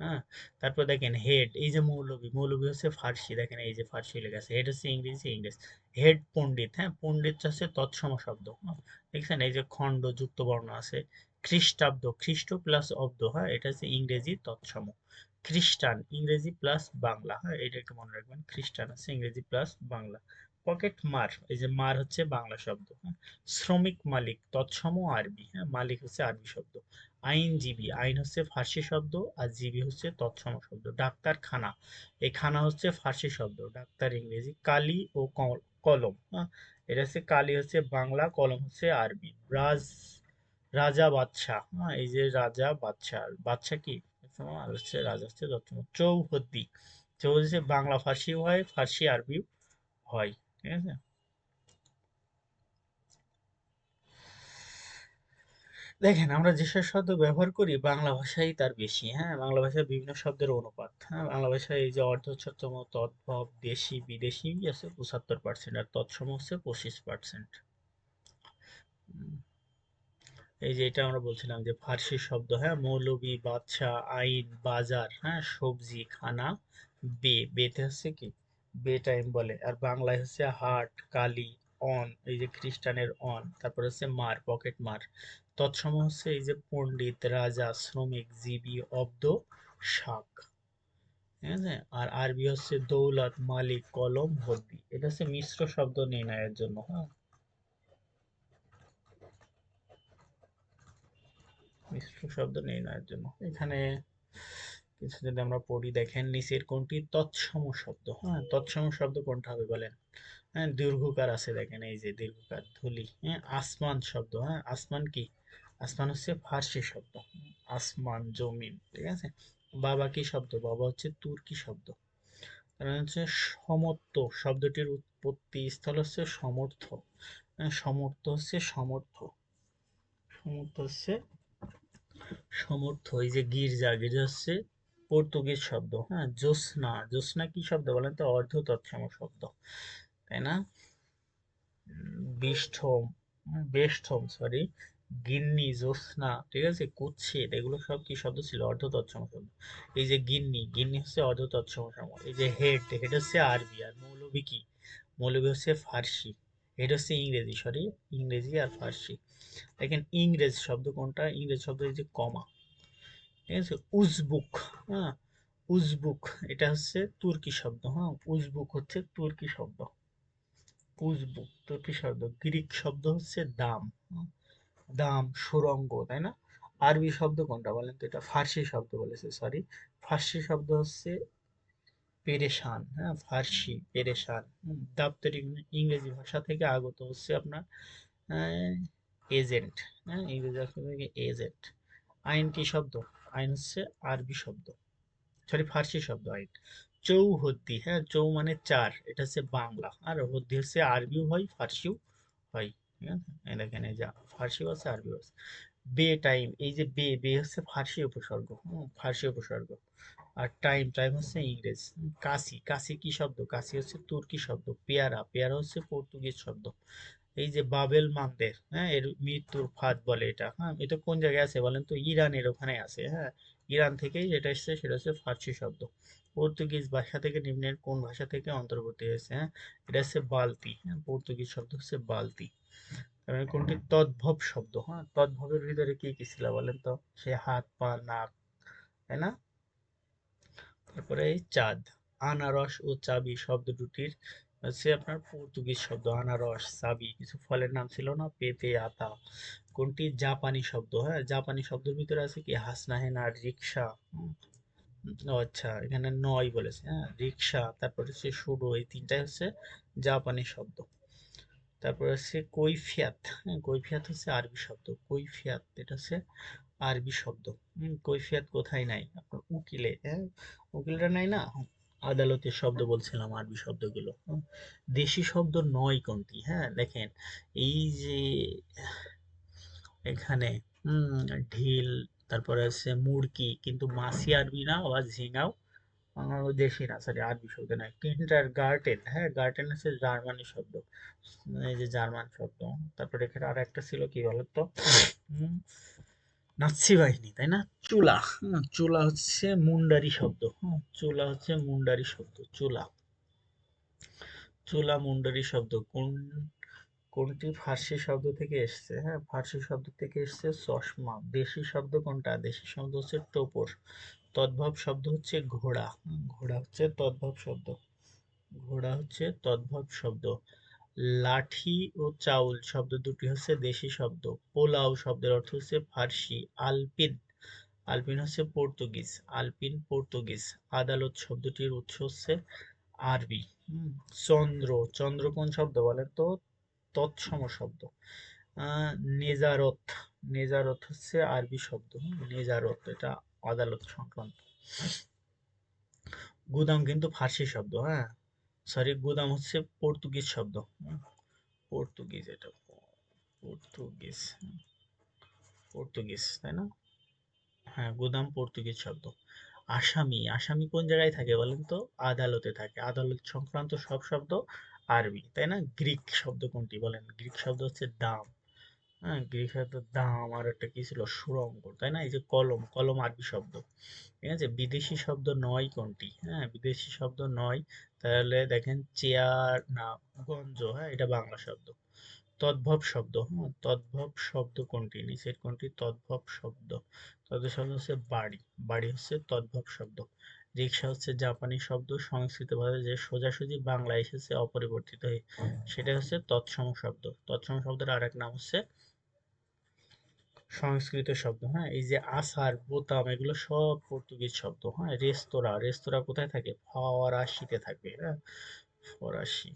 Speaker 1: হ্যাঁ। তারপর দেখেন হেড, এই যে মৌলবি, মৌলবি হচ্ছে ফার্সি, দেখেন এই যে ফার্সি লেখা আছে, হেড হচ্ছে ইংরেজি, ইংরেজ। হেড পণ্ডিত, হ্যাঁ পণ্ডিত হচ্ছে তৎসম শব্দ, হ্যাঁ। দেখছেন এই যে খণ্ড যুক্ত বর্ণ আছে। খ্রিস্টাব্দ, খ্রিস্ট প্লাস অব্দ, হ্যাঁ এটা হচ্ছে ইংরেজি তৎসম। খ্রিস্টান ইংরেজি প্লাস বাংলা, হ্যাঁ এটা একটু মনে রাখবেন, খ্রিস্টান হচ্ছে ইংরেজি প্লাস বাংলা। পকেট মার, এই যে মার হচ্ছে বাংলা শব্দ, হ্যাঁ। শ্রমিক মালিক তৎসম আরবি, হ্যাঁ মালিক হচ্ছে আরবি শব্দ। আইনজীবী, আইন হচ্ছে ফার্সি শব্দ, আর জীবী হচ্ছে তৎসম শব্দ। ডাক্তারখানা, এই খানা হচ্ছে ফার্সি শব্দ, ডাক্তার ইংরেজি। কালি ও কলম, হ্যাঁ এটা হচ্ছে কালি হচ্ছে বাংলা, কলম হচ্ছে আরবি। রাজা বাদশাহ, হ্যাঁ এই যে রাজা বাদশাহ, বাদশাহ কি আর হচ্ছে রাজা হচ্ছে তৎসম। চৌহদ্দি, চৌহদ্দি হচ্ছে বাংলা ফার্সি হয়, ফার্সি আরবি হয়, ঠিক আছে। দেখেন আমরা যেসব শব্দ ব্যবহার করি বাংলা ভাষায় তার বেশি, হ্যাঁ বাংলা ভাষায় বিভিন্ন শব্দের অনুপাত, হ্যাঁ বাংলা ভাষায় এই যে অর্ধতৎসম, তদ্ভব, দেশি, বিদেশি আছে ৭৫%, আর তৎসম হচ্ছে 25%। এই যে এটা আমরা বলছিলাম যে ফার্সি শব্দ, হ্যাঁ মৌলবি, বাদশা, আইন, বাজার, হ্যাঁ সবজি, খানা। বেতে হচ্ছে কি বে টাইম বলে, আর বাংলায় হচ্ছে হাট, কালি, অন, এই যে খ্রিস্টানের অন, তারপর হচ্ছে মার, পকেট মার। তৎসম হচ্ছে এই যে পণ্ডিত, রাজা, শ্রমিক, জীবী, অব্দ, শাক, ঠিক আছে। আর আরবি হচ্ছে দৌলত, মালিক, কলম, হদ্দি। এটা হচ্ছে মিশ্র শব্দ নির্ণয়ের জন্য, হ্যাঁ মিশ্র শব্দ নির্ণয়ের জন্য। এখানে কিছু যদি আমরা পড়ি, দেখেন নিচের কোনটি তৎসম শব্দ, হ্যাঁ তৎসম শব্দ কোনটা হবে বলেন? হ্যাঁ দীর্ঘকার আছে, দেখেন এই যে দীর্ঘকার। ধুলি, হ্যাঁ আসমান শব্দ, হ্যাঁ আসমান কি? আসমান হচ্ছে ফার্সি শব্দ, আসমান জমিন, ঠিক আছে। বাবা কি শব্দ? বাবা হচ্ছে তুর্কি শব্দ। কারণ হচ্ছে সমত্ব শব্দটির উৎপত্তি স্থল হচ্ছে সমর্থ, হ্যাঁ সমর্থ হচ্ছে সমর্থ, সমর্থ হচ্ছে সমর্থ। এই যে গির্জা, গির্জা হচ্ছে পর্তুগিজ শব্দ, হ্যাঁ। জ্যোৎস্না, জ্যোৎস্না কি শব্দ বলেন তো? অর্ধ তৎসম শব্দ, তাই না? বিষ্ঠম, বেষ্টম সরি, গিন্নি, জ্যোৎস্না, ঠিক আছে, কুৎসিত, এগুলো সব কি শব্দ ছিল? অর্ধ তৎসম শব্দ। এই যে গিন্নি, গিন্নি হচ্ছে অর্ধ তৎসম শব্দ। এই যে হেড, হেড হচ্ছে আরবি, আর মৌলবি কি? মৌলবি হচ্ছে ফার্সি। হেড হচ্ছে ইংরেজি, সরি ইংরেজি আর ফার্সি। দেখেন ইংরেজ শব্দ কোনটা? ইংরেজ শব্দ এই যে কমা, ঠিক আছে। উজবুক, হ্যাঁ উজবুক এটা হচ্ছে তুর্কি শব্দ, হ্যাঁ উজবুক হচ্ছে তুর্কি শব্দ। উজবুক তুর্কি শব্দ। গ্রিক শব্দ হচ্ছে দাম, দাম, সুড়ঙ্গ, তাই না? আরবি শব্দ কোনটা বলেন তো? এটা ফার্সি শব্দ বলেছে, সরি ফার্সি শব্দ হচ্ছে পেরেশান, হ্যাঁ ফার্সি পেরেশান। দাপ্তরিক ইংরেজি ভাষা থেকে আগত হচ্ছে আপনার এজেন্ট, হ্যাঁ ইংরেজি ভাষা থেকে এজেন্ট। আইন কি শব্দ? আইন হচ্ছে আরবি শব্দ, সরি ফার্সি শব্দ আইন। চৌহদ্দি, হ্যাঁ চৌ মানে চার, এটা হচ্ছে বাংলা, আর হদ্দি হচ্ছে আরবিও হয় ফার্সিও হয়, ঠিক আছে। এই দেখেন এই যা ফার্সিও আছে আরবিও আছে। বে টাইম, এই যে বে হচ্ছে ফার্সি উপসর্গ, ফার্সি উপসর্গ। আর টাইম, টাইম হচ্ছে ইংরেজ। কাশি, কাশি কি শব্দ? কাশি হচ্ছে তুর্কি শব্দ। পেয়ারা, পেয়ারা হচ্ছে পর্তুগিজ শব্দ। এই যে বাবেল মান্দের, হ্যাঁ এর মৃত্যুর ফাঁদ বলে এটা, হ্যাঁ এটা কোন জায়গায় আছে বলেন তো? ইরানের ওখানে আছে, হ্যাঁ ইরান থেকেই যেটা এসেছে সেটা হচ্ছে ফার্সি শব্দ। পর্তুগিজ ভাষা থেকে নিম্নের কোন ভাষা থেকে অন্তর্গত হয়েছে? হ্যাঁ এটা হচ্ছে বালতি, হ্যাঁ পর্তুগিজ শব্দ হচ্ছে বালতি। তারপরে কোনটি তদ্ভব শব্দ? হ্যাঁ তদ্ভবের ভিতরে কি কি ছিল বলেন তো? সে হাত, পা, নাক, তাই না? তারপরে এই চাঁদ। আনারস ও চাবি শব্দ দুটির হচ্ছে আপনার পর্তুগিজ শব্দ। আনারস, চাবি কিছু ফলের নাম ছিল না, পেঁপে, আতা। কোনটি জাপানি শব্দ? হ্যাঁ, জাপানি শব্দের ভিতরে আছে কি হাসনাহেনা, রিক্সা। ও আচ্ছা, এখানে নয় বলেছে। হ্যাঁ, রিক্সা, তারপর হচ্ছে সুডো, এই তিনটাই হচ্ছে জাপানি শব্দ। তারপর হচ্ছে কৈফিয়াত। হ্যাঁ, কৈফিয়াত হচ্ছে আরবি শব্দ। কৈফিয়াত এটা হচ্ছে আরবি শব্দ। কৈফিয়াত কোথায় নাই? আপনার উকিলে। হ্যাঁ, উকিলরা নাই না? আদালতের শব্দ বলছিলাম, আরবি শব্দগুলো। দেশি শব্দ নয় কোনটি? হ্যাঁ, দেখেন এই যে এখানে ঢিল, তারপরে আছে মুরকি, কিন্তু মাছি আরবি না, আবার ঝিঙাও দেশি না, সরি আরবি শব্দ নয়। কিন্ডার গার্টেন, হ্যাঁ গার্টেন হচ্ছে জার্মানি শব্দ, এই যে জার্মান শব্দ। তারপরে এখানে আর একটা ছিল কি বলতো, উম, নাৎসি বাহিনী, তাই না? চুলা। চুলা হচ্ছে মুন্ডারি শব্দ। চুলা হচ্ছে মুন্ডারি শব্দ। চুলা, চুলা মুন্ডারি শব্দ। কোনটি ফার্সি শব্দ থেকে এসেছে? হ্যাঁ, ফার্সি শব্দ থেকে এসেছে চশমা। দেশি শব্দ কোনটা? দেশি শব্দ হচ্ছে টোপর। তদ্ভব শব্দ হচ্ছে ঘোড়া। ঘোড়া হচ্ছে তদ্ভব শব্দ। ঘোড়া হচ্ছে তদ্ভব শব্দ। লাঠি ও চাউল শব্দ দুটি হচ্ছে দেশি শব্দ। পোলাও শব্দের অর্থ হচ্ছে ফার্সি। আলপিন, আলপিন হচ্ছে পর্তুগিজ। আলপিন পর্তুগিজ। আদালত শব্দটির উৎস হচ্ছে আরবি। চন্দ্র, চন্দ্র কোন শব্দ বলেন তো? তৎসম শব্দ। আহ, নেজারত, নেজারত হচ্ছে আরবি শব্দ। নেজারত এটা আদালত সংক্রান্ত। গুদাম কিন্তু ফার্সি শব্দ। হ্যাঁ, সরি, গুদাম হচ্ছে পর্তুগিজ শব্দ। পর্তুগিজ এটা, পর্তুগিজ, পর্তুগিজ তাই না? হ্যাঁ, গুদাম পর্তুগিজ শব্দ। আসামি, আসামি কোন জায়গায় থাকে বলেন তো? আদালতে থাকে। আদালত সংক্রান্ত সব শব্দ আরবি, তাই না? গ্রিক শব্দ কোনটি বলেন? গ্রিক শব্দ হচ্ছে দাম। হ্যাঁ, গ্রিক শব্দ দাম। আর একটা কি ছিল? সুড়ঙ্গ, তাই না? এই যে কলম, কলম আরবি শব্দ। ঠিক আছে, বিদেশি শব্দ নয় কোনটি? হ্যাঁ, বিদেশি শব্দ নয়, তাহলে দেখেন চেয়ার না, গঞ্জ, হ্যাঁ এটা বাংলা শব্দ। তদ্ভব শব্দ, হ্যাঁ তদ্ভব শব্দ কোনটি? নিচের কোনটি তদ্ভব শব্দ? তদ্ভব শব্দ হচ্ছে বাড়ি। বাড়ি হচ্ছে তদ্ভব শব্দ। রিক্সা হচ্ছে জাপানি শব্দ, সংস্কৃত ভাষায় যে সোজাসুজি বাংলায় এসেছে অপরিবর্তিত হয়ে, সেটা হচ্ছে তৎসম শব্দ। তৎসম শব্দের আরেক নাম হচ্ছে সংস্কৃত শব্দ। হ্যাঁ, এই যে আসার, বোতাম, এগুলো সব পর্তুগিজ শব্দ। হ্যাঁ, রেস্তোরাঁ, রেস্তোরাঁ কোথায় থাকে? ফরাসিতে থাকে। হ্যাঁ, ফরাসি।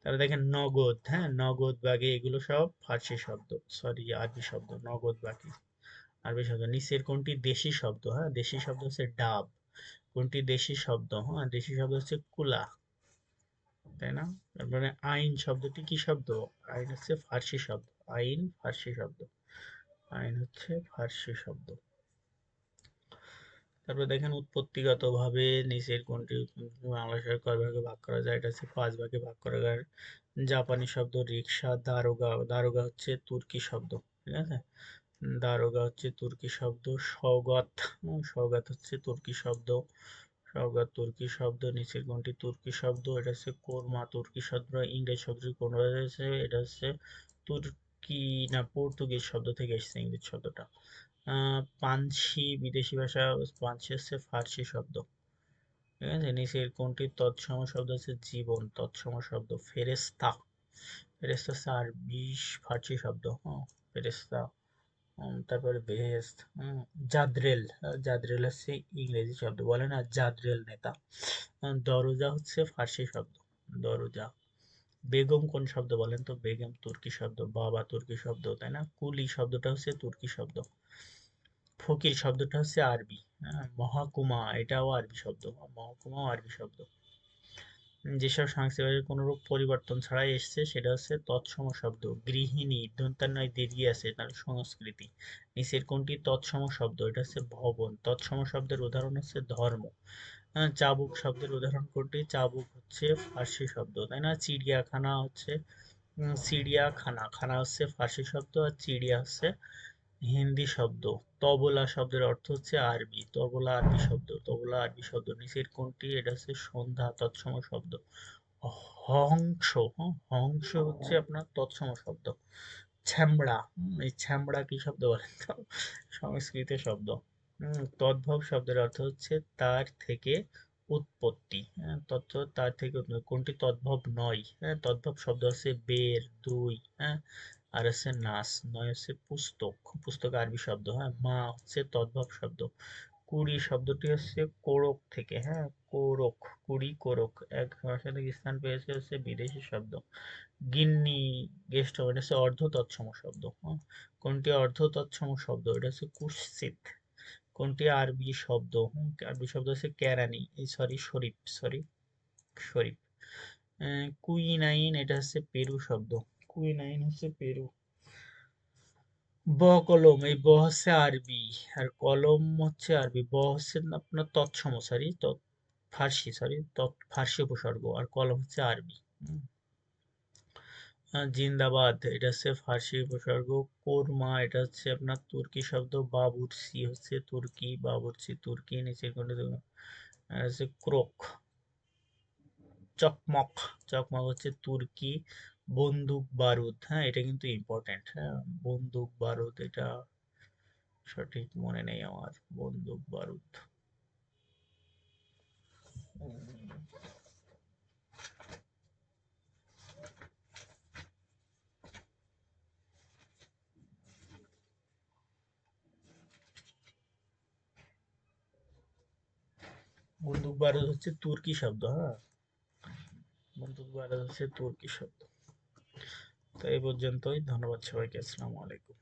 Speaker 1: তাহলে দেখেন নগদ, হ্যাঁ নগদ বাগি, এগুলো সব ফার্সি শব্দ, সরি আরবি শব্দ। নগদ বাগি আরবি শব্দ। নিচের কোনটি দেশি শব্দ? হ্যাঁ, দেশি শব্দ হচ্ছে ডাব। কোনটি দেশি শব্দ? হ্যাঁ, দেশি শব্দ হচ্ছে কুলা, তাই না? তারপরে আইন শব্দটি কি শব্দ? আইন হচ্ছে ফার্সি শব্দ। আইন ফার্সি শব্দ। আইন হচ্ছে ফার্সি শব্দ। তারপরে দেখেন উৎপত্তিগত ভাবে নিচের কোনটি বাংলাদেশের কয় ভাগে ভাগ করা যায়? এটা হচ্ছে 5 ভাগে ভাগ করা যায়। জাপানি শব্দ রিক্সা। দারোগা, দারোগা হচ্ছে তুর্কি শব্দ। ঠিক আছে, দারোগা হচ্ছে তুর্কি শব্দ। সওগাত, সওগাত হচ্ছে তুর্কি শব্দ। সওগাত তুর্কি শব্দ। নিচের কোনটি তুর্কি শব্দ? এটা হচ্ছে কোরমা তুর্কি শব্দ। ইংরেজি শব্দটি কোন হয়েছে? এটা হচ্ছে তুর্কি না পর্তুগিজ শব্দ থেকে এসেছে ইংরেজি শব্দটা। পানসি বিদেশি ভাষা, পানসি হচ্ছে ফার্সি শব্দ। ঠিক আছে, নিচের কোনটি তৎসম শব্দ? হচ্ছে জীবন, তৎসম শব্দ। ফেরেস্তা, ফেরেস্তা হচ্ছে আরবি ফার্সি শব্দ। ফেরেস্তা। তারপরে বেহেস্ত। জাদ্রেল, জাদ্রেল হচ্ছে ইংরেজি শব্দ, বলে না জাদ্রেল নেতা। দরজা হচ্ছে ফার্সি শব্দ, দরজা। বেগম কোন শব্দ বলেন তো? বেগম তুর্কি শব্দ। বাবা তুর্কি শব্দ, তাই না? কুলি শব্দটা হচ্ছে তুর্কি শব্দ। ফকির শব্দটা হচ্ছে আরবি। হ্যাঁ, মহাকুমা এটাও আরবি শব্দ। মহকুমাও আরবি শব্দ। যেসব সাংস্কৃতিক কোনরূপ পরিবর্তন ছাড়াই এসেছে সেটা হচ্ছে তৎসম শব্দ। গৃহিণী দন্তার নয় দেরিয়ে আছে, তার সংস্কৃতি। নিচের কোনটি তৎসম শব্দ? এটা হচ্ছে ভবন। তৎসম শব্দের উদাহরণ হচ্ছে ধর্ম। চাবুক শব্দের উদাহরণ কোনটি? চাবুক হচ্ছে ফার্সি শব্দ, তাই না? চিড়িয়াখানা হচ্ছে চিড়িয়াখানা, খানা হচ্ছে ফার্সি শব্দ, আর চিড়িয়া হচ্ছে হিন্দি শব্দ। তবলা শব্দের অর্থ হচ্ছে আরবি। তবলা আরবি শব্দ, তবলা আরবি শব্দ। নিচের কোনটি? এটা হচ্ছে সন্ধ্যা, তৎসম শব্দ। হংস, হংস হচ্ছে আপনার তৎসম শব্দ। ছ্যামড়া, এই ছ্যামড়া কি শব্দ বলেন তো? সংস্কৃত শব্দ। তদ্ভব শব্দের অর্থ হচ্ছে তার থেকে উৎপত্তি। হ্যাঁ, তার থেকে উৎপত্তি। কোনটি তদ্ভব নয়? হ্যাঁ, তদ্ভব শব্দ আছে বের, দুই, হ্যাঁ, আর আছে নাস, নয় হচ্ছে পুস্তক। পুস্তক আরবি শব্দ। হ্যাঁ, মা হচ্ছে তদ্ভব শব্দ। কুড়ি শব্দটি হচ্ছে কোরক থেকে। হ্যাঁ, কোরক, কুড়ি কোরক এক ভাষা থেকে স্থান পেয়েছে, হচ্ছে বিদেশি শব্দ। গিন্নি, গেস্ট হবে, এটা হচ্ছে অর্ধ তৎসম শব্দ। হ্যাঁ, কোনটি অর্ধ তৎসম শব্দ? এটা হচ্ছে কুৎসিত। কোনটি আরবি শব্দ? আরবি শব্দ হচ্ছে কেরানি, এই সরি শরীফ, শরীফ। কুইনাইন, এটা হচ্ছে পেরু শব্দ। কুইনাইন হচ্ছে পেরু। ব কলম, এই ব হচ্ছে আরবি, আর কলম হচ্ছে আরবি। ব হচ্ছে আপনার তৎসম, সরি ফার্সি, ফার্সি উপসর্গ, আর কলম হচ্ছে আরবি। হুম। জিন্দাবাদ, এটা হচ্ছে ফার্সি উপসর্গ। কোরমা, এটা হচ্ছে আপনার তুর্কি শব্দ। বাবুর্চি হচ্ছে তুর্কি, বাবুর্চি তুর্কি, নিচের কোনটি দেখুন? হচ্ছে ক্রোক। চকমক, চকমক হচ্ছে তুর্কি। বন্দুক বারুদ, হ্যাঁ, এটা কিন্তু ইম্পর্টেন্ট। হ্যাঁ, বন্দুক বারুদ, এটা সঠিক মনে নেই আমার। বন্দুক বারুদ। বন্দুক বারুদ হচ্ছে তুর্কি শব্দ। হ্যাঁ, বন্দুক বারুদ হচ্ছে তুর্কি শব্দ। তো এই পর্যন্তই, ধন্যবাদ সবাইকে, আসসালামু আলাইকুম।